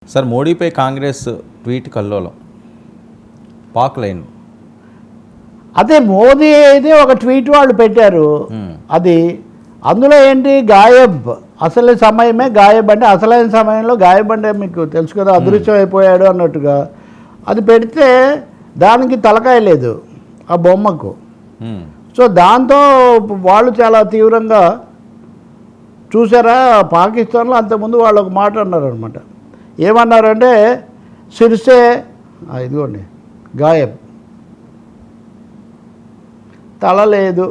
Sir మోడీపై Congress tweet కల్లోలం Pak line అదే మోదీ అయితే ఒక ట్వీట్ వాళ్ళు పెట్టారు. అది అందులో ఏంటి గాయబ్ అసలు సమయమే గాయబ్ అంటే అసలైన సమయంలో గాయబ్ అంటే మీకు తెలుసు కదా, అదృశ్యం అయిపోయాడు అన్నట్టుగా అది పెడితే దానికి తలకాయ లేదు ఆ బొమ్మకు. సో దాంతో వాళ్ళు చాలా తీవ్రంగా చూసారా. పాకిస్తాన్లో అంతకుముందు వాళ్ళు ఒక మాట అన్నారు అనమాట. ఏమన్నారంటే సిర్సే ఇదిగోండి గాయబ్, తల లేదు,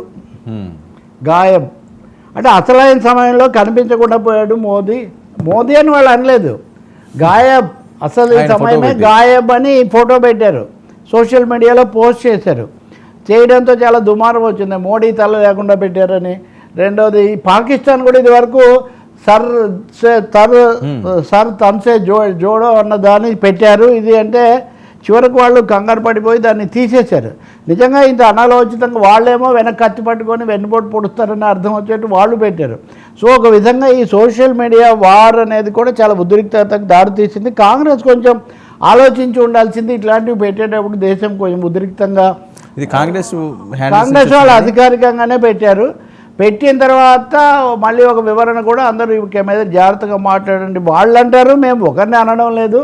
గాయబ్ అంటే అసలైన సమయంలో కనిపించకుండా పోయాడు మోదీ అని వాళ్ళు అనలేదు, గాయబ్ అసలు సమయమే గాయబ్ అని ఫోటో పెట్టారు, సోషల్ మీడియాలో పోస్ట్ చేశారు. చేయడంతో చాలా దుమారం వచ్చింది, మోడీ తల లేకుండా పెట్టారని. రెండోది పాకిస్తాన్ కూడా ఇది వరకు సర్ తన్సే జోడో అన్న దాన్ని పెట్టారు. ఇది అంటే చివరకు వాళ్ళు కంగారు పడిపోయి దాన్ని తీసేశారు. నిజంగా ఇంత అనాలోచితంగా వాళ్ళేమో వెనక్కి కత్తి పట్టుకొని వెన్నుపోటు పొడుస్తారని అర్థం వచ్చేట్టు వాళ్ళు పెట్టారు. సో ఒక విధంగా ఈ సోషల్ మీడియా వార్ అనేది కూడా చాలా ఉద్రిక్తతకు దారితీసింది. కాంగ్రెస్ కొంచెం ఆలోచించి ఉండాల్సింది, ఇట్లాంటివి పెట్టేటప్పుడు దేశం కొంచెం ఉద్రిక్తంగా. ఇది కాంగ్రెస్ వాళ్ళు అధికారికంగానే పెట్టారు. పెట్టిన తర్వాత మళ్ళీ ఒక వివరణ కూడా అందరూ ఇక మీద జాగ్రత్తగా మాట్లాడండి. వాళ్ళు అంటారు మేము ఒకరిని అనడం లేదు,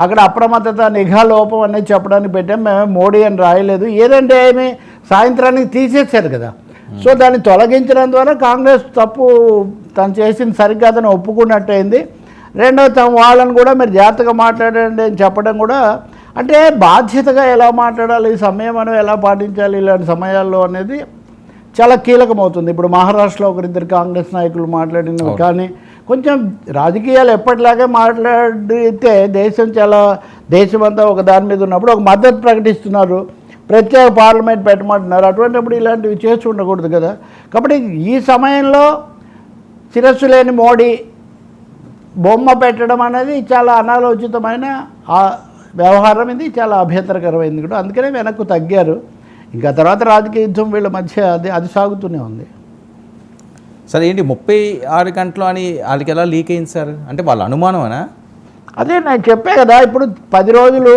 అక్కడ అప్రమత్తత నిఘా లోపం అనేది చెప్పడానికి పెట్టాం, మేము మోడీ అని రాయలేదు. ఏదంటే ఏమి సాయంత్రానికి తీసేశారు కదా. సో దాన్ని తొలగించడం ద్వారా కాంగ్రెస్ తప్పు తను చేసిన సరిగ్గా ఒప్పుకున్నట్టయింది. రెండవ వాళ్ళని కూడా మీరు జాగ్రత్తగా మాట్లాడండి అని చెప్పడం కూడా, అంటే బాధ్యతగా ఎలా మాట్లాడాలి, ఈ సంయమనం ఎలా పాటించాలి ఇలాంటి సమయాల్లో అనేది చాలా కీలకమవుతుంది. ఇప్పుడు మహారాష్ట్రలో ఒకరిద్దరు కాంగ్రెస్ నాయకులు మాట్లాడినవి కానీ కొంచెం రాజకీయాలు ఎప్పటిలాగే మాట్లాడితే దేశమంతా ఒక దాని మీద ఉన్నప్పుడు ఒక మద్దతు ప్రకటిస్తున్నారు, ప్రత్యేక పార్లమెంట్ పెట్టమంటున్నారు. అటువంటిప్పుడు ఇలాంటివి చేసి ఉండకూడదు కదా. కాబట్టి ఈ సమయంలో శిరస్సు లేని మోడీ బొమ్మ పెట్టడం అనేది చాలా అనాలోచితమైన వ్యవహారం. ఇది చాలా అభ్యంతరకరమైంది కూడా, అందుకనే వెనక్కు తగ్గారు. ఇంకా తర్వాత రాజకీయ యుద్ధం వీళ్ళ మధ్య అది సాగుతూనే ఉంది. సార్ ఏంటి 36 గంటలు అని వాళ్ళకి ఎలా లీక్ అయింది సార్? అంటే వాళ్ళ అనుమానమేనా? అదే నేను చెప్పే కదా, ఇప్పుడు 10 రోజులు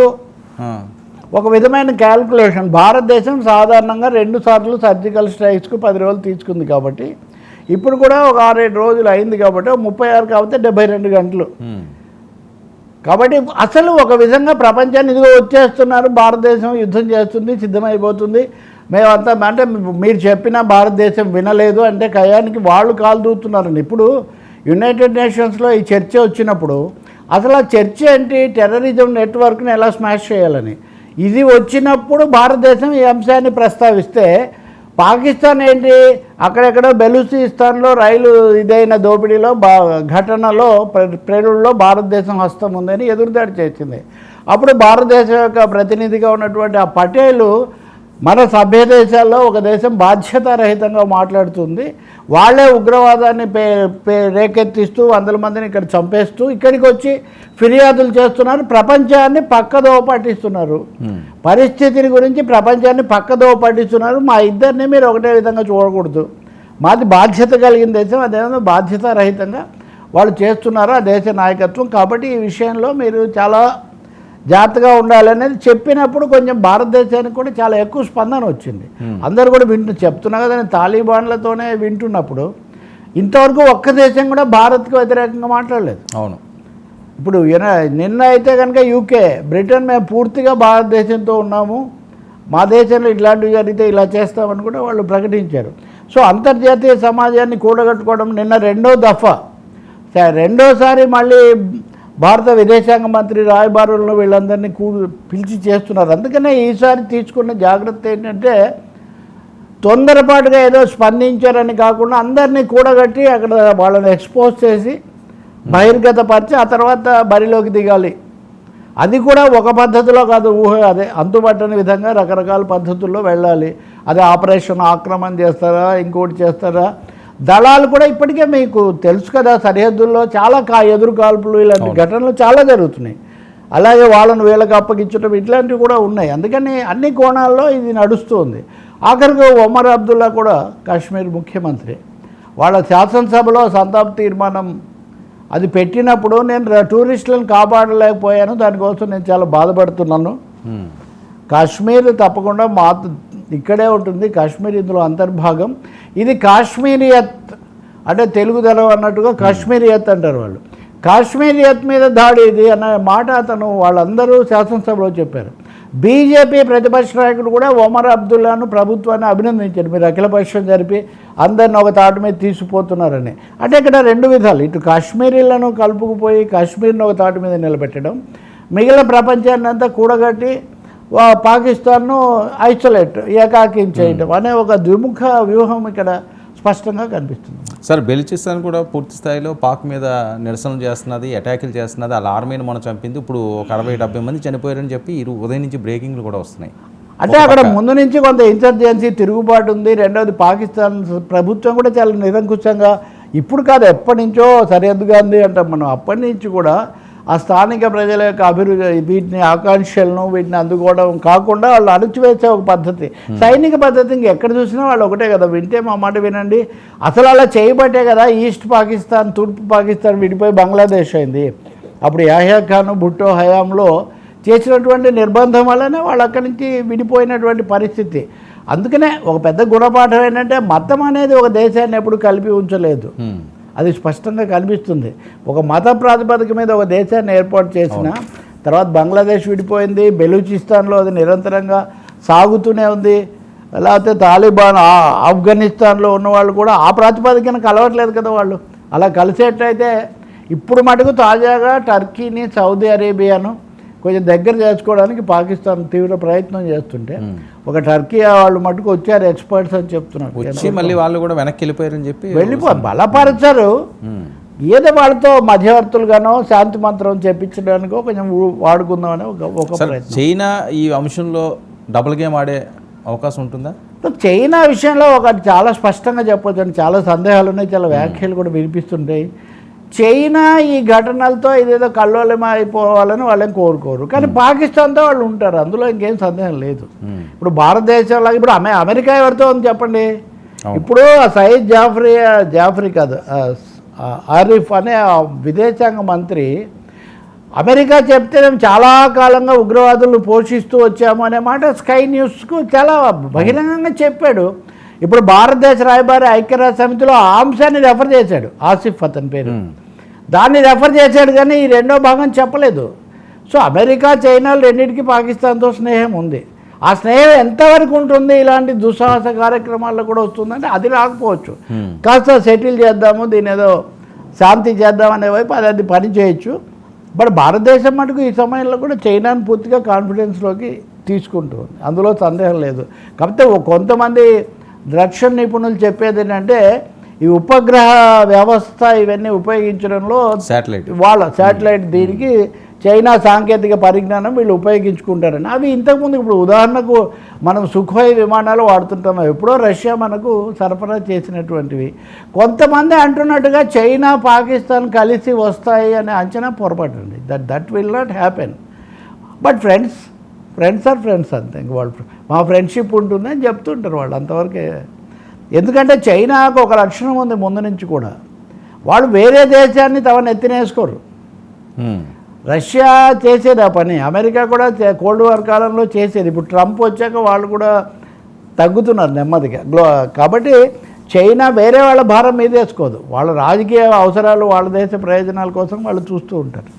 ఒక విధమైన క్యాల్కులేషన్. భారతదేశం సాధారణంగా 2 సార్లు సర్జికల్ స్ట్రైక్స్కు 10 రోజులు తీసుకుంది కాబట్టి ఇప్పుడు కూడా ఒక 6-7 రోజులు అయింది కాబట్టి 36 కాబట్టి 72 గంటలు. కాబట్టి అసలు ఒక విధంగా ప్రపంచాన్ని ఇదిగో వచ్చేస్తున్నారు, భారతదేశం యుద్ధం చేస్తుంది, సిద్ధమైపోతుంది, మేమంతా అంటే మీరు చెప్పినా భారతదేశం వినలేదు అంటే కయానికి వాళ్ళు కాలు దూతున్నారండి. ఇప్పుడు యునైటెడ్ నేషన్స్లో ఈ చర్చ వచ్చినప్పుడు అసలు ఆ చర్చ ఏంటి, టెర్రరిజం నెట్వర్క్ని ఎలా స్మాష్ చేయాలని ఇది వచ్చినప్పుడు భారతదేశం ఈ అంశాన్ని ప్రస్తావిస్తే, పాకిస్తాన్ ఏంటి అక్కడెక్కడో బెలూచిస్తాన్లో రైలు ఇదైన దోపిడీలో ఘటనలో ప్రేరుల్లో భారతదేశం హస్తం ఉందని ఎదురుదాడి చేసింది. అప్పుడు భారతదేశం యొక్క ప్రతినిధిగా ఉన్నటువంటి ఆ పటేలు మన సభ్య దేశాల్లో ఒక దేశం బాధ్యతారహితంగా మాట్లాడుతుంది, వాళ్ళే ఉగ్రవాదాన్ని రేకెత్తిస్తూ 100 మందిని ఇక్కడ చంపేస్తూ ఇక్కడికి వచ్చి ఫిర్యాదులు చేస్తున్నారు, ప్రపంచాన్ని పక్కదోవ పట్టిస్తున్నారు, పరిస్థితిని గురించి ప్రపంచాన్ని పక్కదోవ పట్టిస్తున్నారు. మా ఇద్దరిని మీరు ఒకటే విధంగా చూడకూడదు, మాది బాధ్యత కలిగిన దేశం, అదేవిధంగా బాధ్యతారహితంగా వాళ్ళు చేస్తున్నారు ఆ దేశ నాయకత్వం. కాబట్టి ఈ విషయంలో మీరు చాలా జాగ్రత్తగా ఉండాలనేది చెప్పినప్పుడు కొంచెం భారతదేశానికి కూడా చాలా ఎక్కువ స్పందన వచ్చింది. అందరూ కూడా చెప్తున్నా కదా, తాలిబాన్లతోనే వింటున్నప్పుడు ఇంతవరకు ఒక్క దేశం కూడా భారత్కు వ్యతిరేకంగా మాట్లాడలేదు. అవును. ఇప్పుడు నిన్న అయితే కనుక యూకే, బ్రిటన్ మేము పూర్తిగా భారతదేశంతో ఉన్నాము, మా దేశంలో ఇట్లాంటివి జరిగితే ఇలా చేస్తామని కూడా వాళ్ళు ప్రకటించారు. సో అంతర్జాతీయ సమాజాన్ని కూడగట్టుకోవడం నిన్న రెండోసారి మళ్ళీ భారత విదేశాంగ మంత్రి రాయబారులను వీళ్ళందరినీ పిలిచి చేస్తున్నారు. అందుకనే ఈసారి తీసుకున్న జాగ్రత్త ఏంటంటే తొందరపాటుగా ఏదో స్పందించారని కాకుండా అందరినీ కూడగట్టి అక్కడ వాళ్ళని ఎక్స్పోజ్ చేసి బహిర్గతపరిచి ఆ తర్వాత బరిలోకి దిగాలి. అది కూడా ఒక పద్ధతిలో కాదు, అదే అంతుపట్టని విధంగా రకరకాల పద్ధతుల్లో వెళ్ళాలి. అదే ఆపరేషన్ ఆక్రమణ చేస్తారా, ఇంకోటి చేస్తారా. దళాలు కూడా ఇప్పటికే మీకు తెలుసు కదా, సరిహద్దుల్లో చాలా ఎదురు కాల్పులు ఇలాంటి ఘటనలు చాలా జరుగుతున్నాయి. అలాగే వాళ్ళను వీళ్ళకి అప్పగించడం ఇట్లాంటివి కూడా ఉన్నాయి. అందుకని అన్ని కోణాల్లో ఇది నడుస్తుంది. ఆఖరికి ఒమర్ అబ్దుల్లా కూడా కాశ్మీర్ ముఖ్యమంత్రి, వాళ్ళ శాసనసభలో సంతాప తీర్మానం అది పెట్టినప్పుడు నేను టూరిస్టులను కాపాడలేకపోయాను, దానికోసం నేను చాలా బాధపడుతున్నాను. కాశ్మీర్ తప్పకుండా ఇక్కడే ఉంటుంది, కాశ్మీర్ ఇందులో అంతర్భాగం. ఇది కాశ్మీరియత్ అంటే తెలుగుదనం అన్నట్టుగా కాశ్మీరియత్ అంటారు వాళ్ళు. కాశ్మీరియత్ మీద దాడి ఇది అన్న మాట అతను వాళ్ళందరూ శాసనసభలో చెప్పారు. బీజేపీ ప్రతిపక్ష నాయకుడు కూడా ఒమర్ అబ్దుల్లాను ప్రభుత్వాన్ని అభినందించారు, మీరు అఖిలపక్షం జరిపి అందరిని ఒక తాటి మీద తీసుకుపోతున్నారని. అంటే ఇక్కడ రెండు విధాలు, ఇటు కాశ్మీరీలను కలుపుకుపోయి కాశ్మీర్ని ఒక తాటి మీద నిలబెట్టడం, మిగిలిన ప్రపంచాన్ని అంతా కూడగట్టి పాకిస్తాన్ను ఐసోలేట్ ఏకాకిం చేయడం అనే ఒక ద్విముఖ వ్యూహం ఇక్కడ స్పష్టంగా కనిపిస్తుంది. సార్ బెలూచిస్తాన్ కూడా పూర్తి స్థాయిలో పాక్ మీద నిరసనలు చేస్తున్నది, అటాకులు చేస్తున్నది, వాళ్ళ ఆర్మీని మనం చంపింది, ఇప్పుడు ఒక 60-70 మంది చనిపోయారని చెప్పి ఉదయం నుంచి బ్రేకింగ్లు కూడా వస్తున్నాయి. అంటే అక్కడ ముందు నుంచి కొంత ఇన్సర్జెన్సీ తిరుగుబాటు ఉంది. రెండవది పాకిస్తాన్ ప్రభుత్వం కూడా చాలా నిరంకుశంగా, ఇప్పుడు కాదు ఎప్పటి నుంచో సరిహద్దుగా ఉంది అంటాం మనం, అప్పటి నుంచి కూడా ఆ స్థానిక ప్రజల యొక్క అభివృద్ధి వీటిని ఆకాంక్షలను వీటిని అందుకోవడం కాకుండా వాళ్ళు అణచివేసే ఒక పద్ధతి, సైనిక పద్ధతి ఇంకెక్కడ చూసినా వాళ్ళు ఒకటే కదా, వింటే మా మాట వినండి. అసలు అలా చేయబట్టే కదా ఈస్ట్ పాకిస్తాన్ తూర్పు పాకిస్తాన్ విడిపోయి బంగ్లాదేశ్ అయింది. అప్పుడు యాహ్యా ఖాన్ భుట్టో హయాంలో చేసినటువంటి నిర్బంధం వల్లనే వాళ్ళు అక్కడి నుంచి విడిపోయినటువంటి పరిస్థితి. అందుకనే ఒక పెద్ద గుణపాఠం ఏంటంటే మతం అనేది ఒక దేశాన్ని ఎప్పుడు కలిపి ఉంచలేదు, అది స్పష్టంగా కనిపిస్తుంది. ఒక మత ప్రాతిపదిక మీద ఒక దేశాన్ని ఏర్పాటు చేసిన తర్వాత బంగ్లాదేశ్ విడిపోయింది, బెలూచిస్తాన్లో అది నిరంతరంగా సాగుతూనే ఉంది. లేకపోతే తాలిబాన్ ఆఫ్ఘనిస్తాన్లో ఉన్నవాళ్ళు కూడా ఆ ప్రాతిపదికన కలవట్లేదు కదా వాళ్ళు. అలా కలిసేటైతే ఇప్పుడు మటుకు తాజాగా టర్కీని సౌదీ అరేబియాను కొంచెం దగ్గర చేసుకోవడానికి పాకిస్తాన్ తీవ్ర ప్రయత్నం చేస్తుంటే ఒక టర్కీ వాళ్ళు మటుకు వచ్చారు ఎక్స్పర్ట్స్ అని చెప్తున్నారు. వచ్చి మళ్ళీ వాళ్ళు కూడా వెనక్కి వెళ్ళిపోయారని చెప్పి బలపరచారు. ఏదో వాళ్ళతో మధ్యవర్తులుగానో శాంతి మంత్రం చెప్పించడానికో కొంచెం వాడుకుందామని ఒక ప్రయత్నం. చైనా ఈ అంశంలో డబుల్ గేమ్ ఆడే అవకాశం ఉంటుందా? చైనా విషయంలో ఒకటి చాలా స్పష్టంగా చెప్పొచ్చు, చాలా సందేహాలు ఉన్నాయి, చాలా వ్యాఖ్యలు కూడా వినిపిస్తుంటాయి. చైనా ఈ ఘటనలతో ఇదేదో కల్లోలం అయిపోవాలని వాళ్ళని కోరుకోరు, కానీ పాకిస్తాన్తో వాళ్ళు ఉంటారు, అందులో ఇంకేం సందేహం లేదు. ఇప్పుడు భారతదేశంలో ఇప్పుడు అమెరికా ఎవరితో ఉంది చెప్పండి. ఇప్పుడు సయీద్ జాఫ్రీ కాదు ఆరిఫ్ అనే విదేశాంగ మంత్రి అమెరికా చెప్తే మేము చాలా కాలంగా ఉగ్రవాదులను పోషిస్తూ వచ్చాము అనే మాట స్కై న్యూస్కు చాలా బహిరంగంగా చెప్పాడు. ఇప్పుడు భారతదేశ రాయబారి ఐక్యరాజ్య సమితిలో ఆ అంశాన్ని రెఫర్ చేశాడు, ఆసిఫ్ అతని పేరు, దాన్ని రెఫర్ చేశాడు కానీ ఈ రెండో భాగం చెప్పలేదు. సో అమెరికా చైనాలు రెండింటికి పాకిస్తాన్తో స్నేహం ఉంది. ఆ స్నేహం ఎంతవరకు ఉంటుంది, ఇలాంటి దుస్సాహస కార్యక్రమాల్లో కూడా వస్తుందంటే అది రాకపోవచ్చు. కాస్త సెటిల్ చేద్దాము, దీని ఏదో శాంతి చేద్దాం అనే వైపు అది పని చేయొచ్చు. బట్ భారతదేశం మటుకు ఈ సమయంలో కూడా చైనాను పూర్తిగా కాన్ఫిడెన్స్లోకి తీసుకుంటుంది, అందులో సందేహం లేదు. కాకపోతే కొంతమంది రక్షణ నిపుణులు చెప్పేది ఏంటంటే ఈ ఉపగ్రహ వ్యవస్థ ఇవన్నీ ఉపయోగించడంలో శాటిలైట్ దీనికి చైనా సాంకేతిక పరిజ్ఞానం వీళ్ళు ఉపయోగించుకుంటారని. అవి ఇంతకుముందు ఇప్పుడు ఉదాహరణకు మనం సుఖోయ్ విమానాలు వాడుతుంటాం, ఎప్పుడో రష్యా మనకు సరఫరా చేసినటువంటివి. కొంతమంది అంటున్నట్టుగా చైనా పాకిస్తాన్ కలిసి వస్తాయి అనే అంచనా పొరపాటు అండి. That will not happen. But friends are friends అంతే, వాళ్ళు మా ఫ్రెండ్షిప్ ఉంటుందని చెప్తుంటారు వాళ్ళు అంతవరకే. ఎందుకంటే చైనాకు ఒక లక్షణం ఉంది ముందు నుంచి కూడా, వాళ్ళు వేరే దేశాన్ని తమ నెత్తినేసుకోరు. రష్యా చేసేది ఆ పని, అమెరికా కూడా కోల్డ్ వార్ కాలంలో చేసేది. ఇప్పుడు ట్రంప్ వచ్చాక వాళ్ళు కూడా తగ్గుతున్నారు నెమ్మదిగా. కాబట్టి చైనా వేరే వాళ్ళ భారం మీద వేసుకోదు, వాళ్ళ రాజకీయ అవసరాలు వాళ్ళ దేశ ప్రయోజనాల కోసం వాళ్ళు చూస్తూ ఉంటారు.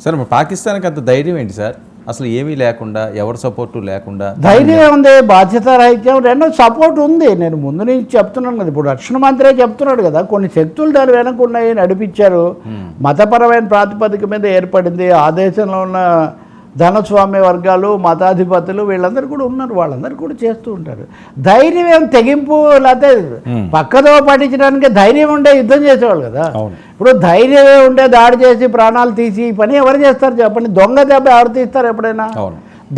సార్ పాకిస్తాన్కి అంత ధైర్యం ఏంటి సార్? అసలు ఏమీ లేకుండా, ఎవరి సపోర్టు లేకుండా ధైర్యం ఉంది, బాధ్యత రాహిత్యం, రెండో సపోర్ట్ ఉంది. నేను ముందు నుంచి చెప్తున్నాను కదా, ఇప్పుడు రక్షణ మంత్రే చెప్తున్నాడు కదా, కొన్ని శక్తులు దాని వెనక ఉన్నాయి, నడిపించారు. మతపరమైన ప్రాతిపదిక మీద ఏర్పడింది. ఆ దేశంలో ఉన్న ధనస్వామ్య వర్గాలు, మతాధిపతులు వీళ్ళందరూ కూడా ఉన్నారు, వాళ్ళందరూ కూడా చేస్తూ ఉంటారు. ధైర్యం ఏం తెగింపు లేకపోతే పక్కదో పట్టించడానికి ధైర్యం ఉండే యుద్ధం చేసేవాళ్ళు కదా. ఇప్పుడు ధైర్యమే ఉండే దాడి చేసి ప్రాణాలు తీసి ఈ పని ఎవరు చేస్తారు చెప్పండి? దొంగ దెబ్బ ఎవరు తీస్తారు ఎప్పుడైనా?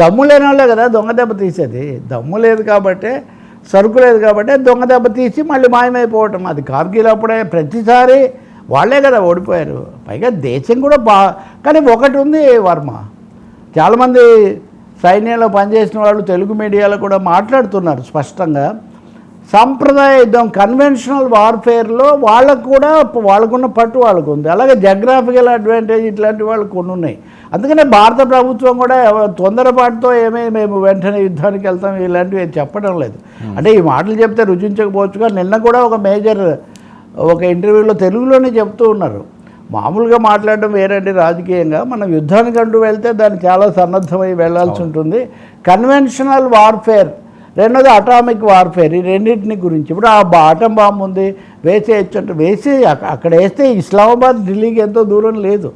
దమ్ము లేని వాళ్ళే కదా దొంగ దెబ్బ తీసేది. దమ్ము లేదు కాబట్టి, సరుకు లేదు కాబట్టి దొంగ దెబ్బ తీసి మళ్ళీ మాయమైపోవటం. అది కార్గిల్ అప్పుడే ప్రతిసారి వాళ్ళే కదా ఓడిపోయారు. పైగా దేశం కూడా కానీ ఒకటి ఉంది వర్మ, చాలామంది సైన్యంలో పనిచేసిన వాళ్ళు తెలుగు మీడియాలో కూడా మాట్లాడుతున్నారు స్పష్టంగా. సాంప్రదాయ యుద్ధం కన్వెన్షనల్ వార్ఫేర్లో వాళ్ళకు కూడా వాళ్ళకున్న పట్టు వాళ్ళకు ఉంది. అలాగే జగ్రాఫికల్ అడ్వాంటేజ్ ఇట్లాంటి వాళ్ళు కొన్ని ఉన్నాయి. అందుకనే భారత ప్రభుత్వం కూడా తొందరపాటుతో మేము వెంటనే యుద్ధానికి వెళ్తాం ఇలాంటివి చెప్పడం లేదు. అంటే ఈ మాటలు చెప్తే రుచించకపోవచ్చుగా. నిన్న కూడా ఒక మేజర్ ఒక ఇంటర్వ్యూలో తెలుగులోనే చెప్తూ ఉన్నారు, మామూలుగా మాట్లాడడం వేరండి రాజకీయంగా, మనం యుద్ధానికంటూ వెళ్తే దాన్ని చాలా సన్నద్ధమై వెళ్లాల్సి ఉంటుంది. కన్వెన్షనల్ వార్ఫేర్, రెండోది అటామిక్ వార్ఫేర్, ఈ రెండింటిని గురించి. ఇప్పుడు ఆ ఆటం బాంబు ఉంది, వేసేయచ్చు, వేసి అక్కడ వేస్తే ఇస్లామాబాద్ ఢిల్లీకి ఎంతో దూరం లేదు,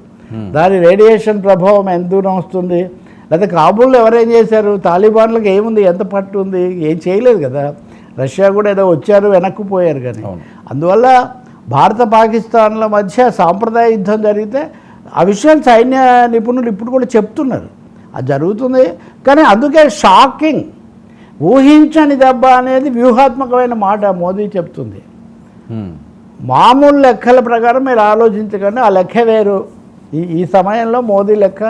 దాని రేడియేషన్ ప్రభావం ఎంత దూరం వస్తుంది. లేదా కాబూల్లో ఎవరేం చేశారు, తాలిబాన్లకు ఏముంది, ఎంత పట్టు ఉంది, ఏం చేయలేదు కదా. రష్యా కూడా ఏదో వచ్చారు వెనక్కిపోయారు. కానీ అందువల్ల భారత పాకిస్తాన్ల మధ్య సాంప్రదాయ యుద్ధం జరిగితే ఆ విషయం సైన్య నిపుణులు ఇప్పుడు కూడా చెప్తున్నారు, అది జరుగుతుంది. కానీ అందుకే షాకింగ్, ఊహించని దెబ్బ అనేది వ్యూహాత్మకమైన మాట మోదీ చెప్తుంది. మామూలు లెక్కల ప్రకారం మీరు ఆలోచించకండి, ఆ లెక్క వేరు. ఈ సమయంలో మోదీ లెక్క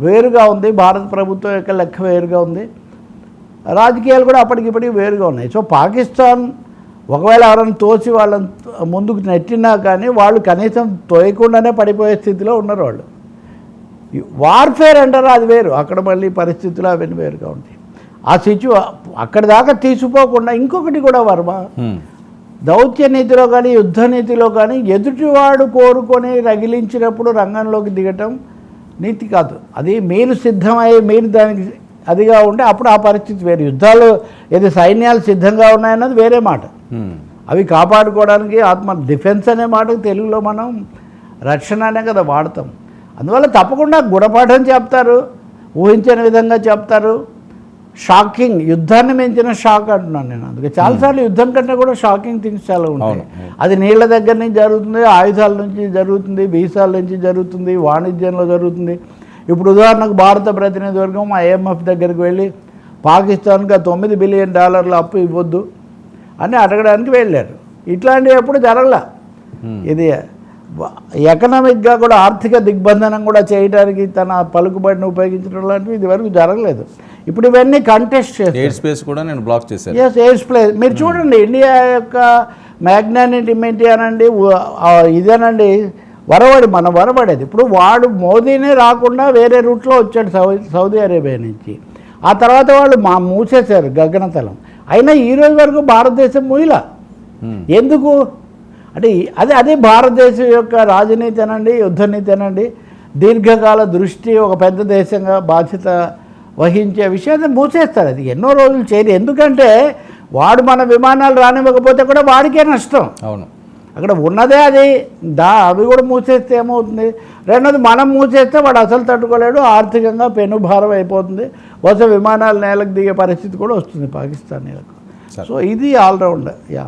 వేరుగా ఉంది, భారత ప్రభుత్వం యొక్క లెక్క వేరుగా ఉంది, రాజకీయాలు కూడా అప్పటికిప్పటికి వేరుగా ఉన్నాయి. సో పాకిస్తాన్ ఒకవేళ ఎవరైనా తోసి వాళ్ళని ముందుకు నెట్టినా కానీ వాళ్ళు కనీసం తోయకుండానే పడిపోయే స్థితిలో ఉన్నారు వాళ్ళు. వార్ఫేర్ అంటారా, అది వేరు, అక్కడ మళ్ళీ పరిస్థితులు అవన్నీ వేరుగా ఉంటాయి. ఆ అక్కడి దాకా తీసిపోకుండా ఇంకొకటి కూడా వర్మ, దౌత్య నీతిలో కానీ యుద్ధ నీతిలో కానీ ఎదుటివాడు కోరుకొని రగిలించినప్పుడు రంగంలోకి దిగటం నీతి కాదు. అది మీరు సిద్ధమై మీరు దానికి అదిగా ఉంటే అప్పుడు ఆ పరిస్థితి వేరు. యుద్ధాలు ఏది సైన్యాలు సిద్ధంగా ఉన్నాయన్నది వేరే మాట, అవి కాపాడుకోవడానికి ఆత్మ డిఫెన్స్ అనే మాటకు తెలుగులో మనం రక్షణ అనే కదా వాడతాం. అందువల్ల తప్పకుండా గుణపాఠం చెప్తారు, ఊహించని విధంగా చెప్తారు. షాకింగ్, యుద్ధాన్ని మించిన షాక్ అంటున్నాను నేను. అందుకే చాలాసార్లు యుద్ధం కంటే కూడా షాకింగ్ థింగ్స్ చాలా ఉంటాయి. అది నీళ్ళ దగ్గర నుంచి జరుగుతుంది, ఆయుధాల నుంచి జరుగుతుంది, వీసాల నుంచి జరుగుతుంది, వాణిజ్యంలో జరుగుతుంది. ఇప్పుడు ఉదాహరణకు భారత ప్రతినిధి వర్గం IMF దగ్గరికి వెళ్ళి పాకిస్తాన్కి $9 బిలియన్ అప్పు ఇవ్వద్దు అని అడగడానికి వెళ్ళారు. ఇట్లాంటివి ఎప్పుడు జరగల. ఇది ఎకనామిక్గా కూడా ఆర్థిక దిగ్బంధనం కూడా చేయడానికి తన పలుకుబడిని ఉపయోగించడం లాంటివి ఇది వరకు జరగలేదు. ఇప్పుడు ఇవన్నీ కంటెస్ట్ చేస్తారు. ఎయిర్ స్పేస్ కూడా నేను బ్లాక్ చేశాను. ఎస్, ఎయిర్ స్పేస్ మీరు చూడండి, ఇండియా యొక్క మ్యాగ్నానిటిమిటీ అనండి, ఇదేనండి మన వరబడేది. ఇప్పుడు వాడు మోదీనే రాకుండా వేరే రూట్లో వచ్చాడు సౌదీ అరేబియా నుంచి. ఆ తర్వాత వాళ్ళు మూసేశారు గగనతలం. అయినా ఈ రోజు వరకు భారతదేశం మూయలా. ఎందుకు అంటే అదే భారతదేశం యొక్క రాజనీతి అనండి, యుద్ధ నీతి అనండి, దీర్ఘకాల దృష్టి, ఒక పెద్ద దేశంగా బాధ్యత వహించే విషయాన్ని మూసేస్తారు. అది ఎన్నో రోజులు చేయరు. ఎందుకంటే వాడు మన విమానాలు రానివ్వకపోతే కూడా వాడికే నష్టం. అవును, అక్కడ ఉన్నదే అది. అవి కూడా మూసేస్తే ఏమవుతుంది, రెండోది మనం మూసేస్తే వాడు అసలు తట్టుకోలేడు, ఆర్థికంగా పెనుభారం అయిపోతుంది, వరుస విమానాలు నేలకు దిగే పరిస్థితి కూడా వస్తుంది పాకిస్తానీలకు. సో ఇది ఆల్రౌండ్. యా.